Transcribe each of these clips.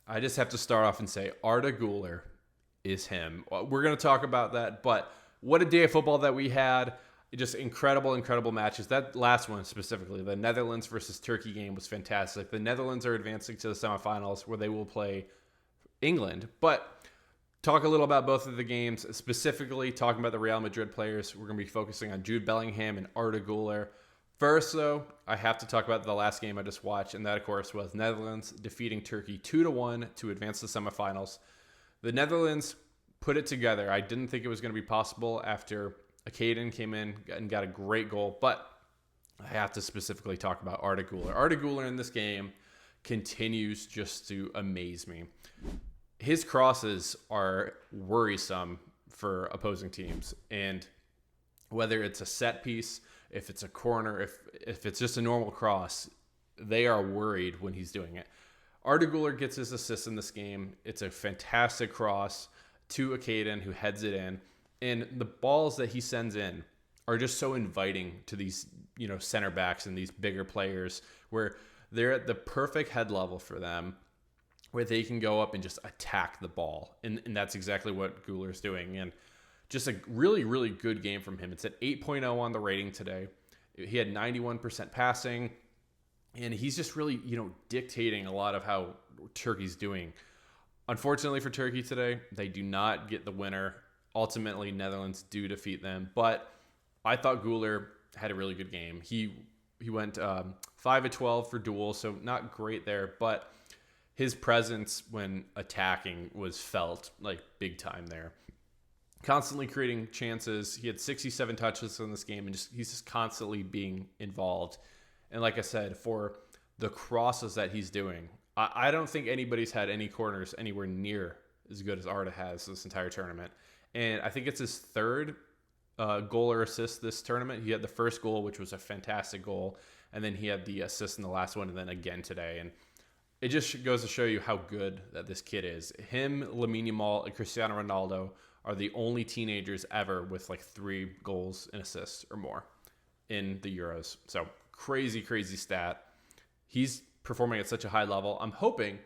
I just have to start off and say Arda Guler is him. We're going to talk about that, but what a day of football that we had. Just incredible matches. That last one specifically, the Netherlands versus Turkey game was fantastic. The Netherlands are advancing to the semifinals where they will play England. But talk a little about both of the games, specifically talking about the Real Madrid players. We're going to be focusing on Jude Bellingham and Arda Guler. First, though, I have to talk about the last game I just watched, and that, of course, was Netherlands defeating Turkey 2-1 to advance to the semifinals. The Netherlands put it together. I didn't think it was going to be possible after Caden came in and got a great goal, but I have to specifically talk about Arda Guler. Arda Guler in this game continues just to amaze me. His crosses are worrisome for opposing teams, and whether it's a set piece, if it's a corner, if it's just a normal cross, they are worried when he's doing it. Arda Guler gets his assist in this game. It's a fantastic cross to Caden, who heads it in. And the balls that he sends in are just so inviting to these, center backs and these bigger players where they're at the perfect head level for them, where they can go up and just attack the ball. And that's exactly what Guler's doing. And just a really, really good game from him. It's at 8.0 on the rating today. He had 91% passing. And he's just really, dictating a lot of how Turkey's doing. Unfortunately for Turkey today, they do not get the winner. Ultimately, Netherlands do defeat them. But I thought Guler had a really good game. He went 5-12 for duels, so not great there. But his presence when attacking was felt like big time there. Constantly creating chances. He had 67 touches in this game, and he's just constantly being involved. And like I said, for the crosses that he's doing, I don't think anybody's had any corners anywhere near as good as Arda has this entire tournament. And I think it's his third goal or assist this tournament. He had the first goal, which was a fantastic goal, and then he had the assist in the last one, and then again today. And it just goes to show you how good that this kid is. Him, Lamine Yamal, and Cristiano Ronaldo are the only teenagers ever with like 3 goals and assists or more in the Euros. So crazy stat. He's performing at such a high level. I'm hoping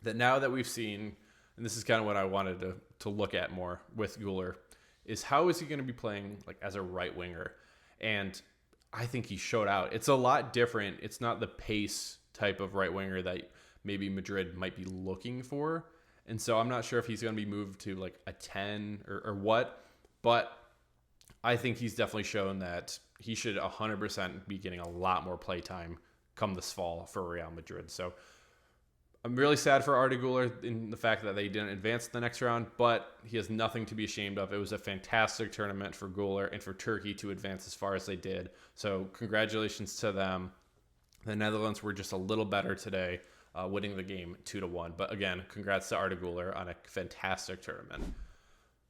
that now that we've seen, and this is kind of what I wanted to look at more with Guler, is how is he going to be playing like as a right winger? And I think he showed out. It's a lot different. It's not the pace type of right winger that maybe Madrid might be looking for. And so I'm not sure if he's going to be moved to like a 10 or what, but I think he's definitely shown that he should 100% be getting a lot more play time come this fall for Real Madrid. So I'm really sad for Arda Guler in the fact that they didn't advance to the next round, but he has nothing to be ashamed of. It was a fantastic tournament for Guler and for Turkey to advance as far as they did. So congratulations to them. The Netherlands were just a little better today, winning the game 2-1. But again, congrats to Arda Guler on a fantastic tournament.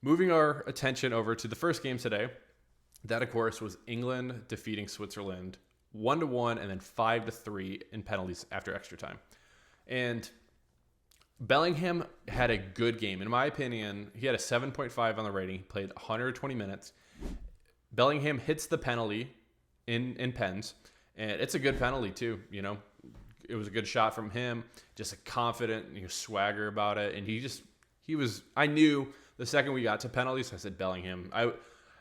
Moving our attention over to the first game today, that of course was England defeating Switzerland 1-1 and then 5-3 in penalties after extra time. And Bellingham had a good game. In my opinion, he had a 7.5 on the rating. He played 120 minutes. Bellingham hits the penalty in pens, and it's a good penalty too. It was a good shot from him. Just a confident swagger about it, and I knew the second we got to penalties, I said Bellingham.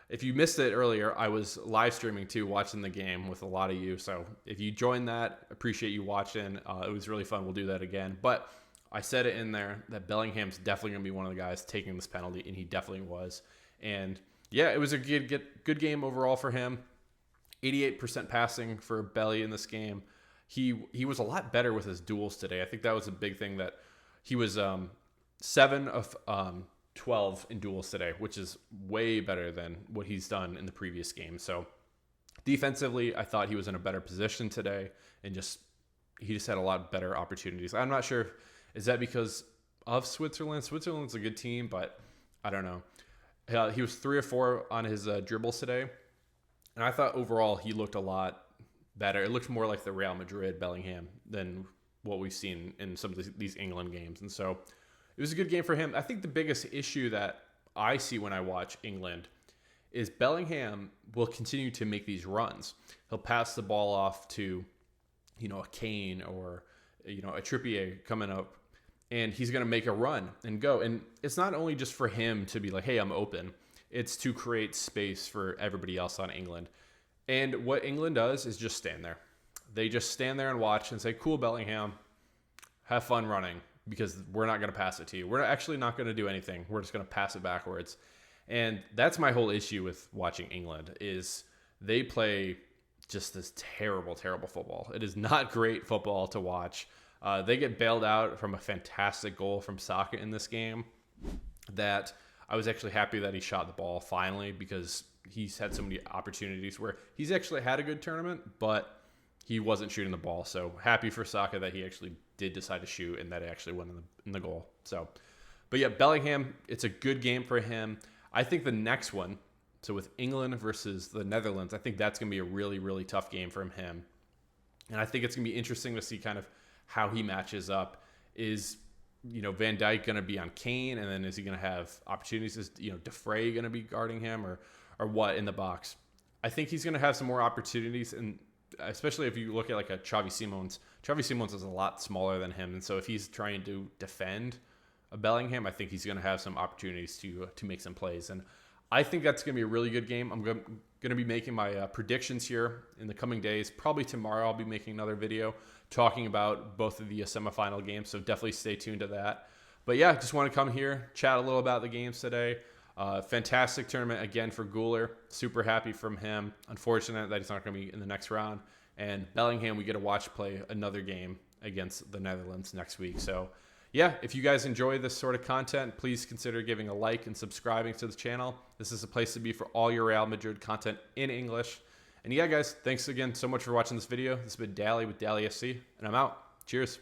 If you missed it earlier, I was live streaming too, watching the game with a lot of you. So if you joined that, appreciate you watching. It was really fun. We'll do that again. But I said it in there that Bellingham's definitely going to be one of the guys taking this penalty, and he definitely was. And yeah, it was a good game overall for him. 88% passing for Belly in this game. He was a lot better with his duels today. I think that was a big thing, that he was 7 of 12 in duels today, which is way better than what he's done in the previous game. So defensively, I thought he was in a better position today, and he just had a lot better opportunities. I'm not sure, is that because of Switzerland? Switzerland's a good team, but I don't know. He was 3 or 4 on his dribbles today, and I thought overall he looked a lot better. It looked more like the Real Madrid Bellingham than what we've seen in some of these England games. And so it was a good game for him. I think the biggest issue that I see when I watch England is Bellingham will continue to make these runs. He'll pass the ball off to, a Kane or, a Trippier coming up, and he's going to make a run and go. And it's not only just for him to be like, hey, I'm open. It's to create space for everybody else on England. And what England does is just stand there. They just stand there and watch and say, cool, Bellingham, have fun running, because we're not going to pass it to you. We're actually not going to do anything. We're just going to pass it backwards. And that's my whole issue with watching England, is they play just this terrible, terrible football. It is not great football to watch. They get bailed out from a fantastic goal from Saka in this game that I was actually happy that he shot the ball finally, because he's had so many opportunities where he's actually had a good tournament, but he wasn't shooting the ball. So happy for Saka that he actually did decide to shoot and that it actually went in the goal. So, but yeah, Bellingham, it's a good game for him. I think the next one, so with England versus the Netherlands, I think that's going to be a really, really tough game from him. And I think it's going to be interesting to see kind of how he matches up. Is, Van Dijk going to be on Kane, and then is he going to have opportunities? Is, De Vrij going to be guarding him, or what in the box? I think he's going to have some more opportunities, and especially if you look at like a Xavi Simons. Xavi Simons is a lot smaller than him, and so if he's trying to defend a Bellingham, I think he's going to have some opportunities to make some plays. And I think that's going to be a really good game. I'm going to be making my predictions here in the coming days. Probably tomorrow I'll be making another video talking about both of the semifinal games, so definitely stay tuned to that. But yeah, just want to come here, chat a little about the games today. Fantastic tournament again for Guler. Super happy from him. Unfortunate that he's not going to be in the next round. And Bellingham, we get to watch play another game against the Netherlands next week. So yeah, if you guys enjoy this sort of content, please consider giving a like and subscribing to the channel. This is a place to be for all your Real Madrid content in English. And yeah, guys, thanks again so much for watching this video. This has been Dally with Dally FC, and I'm out. Cheers.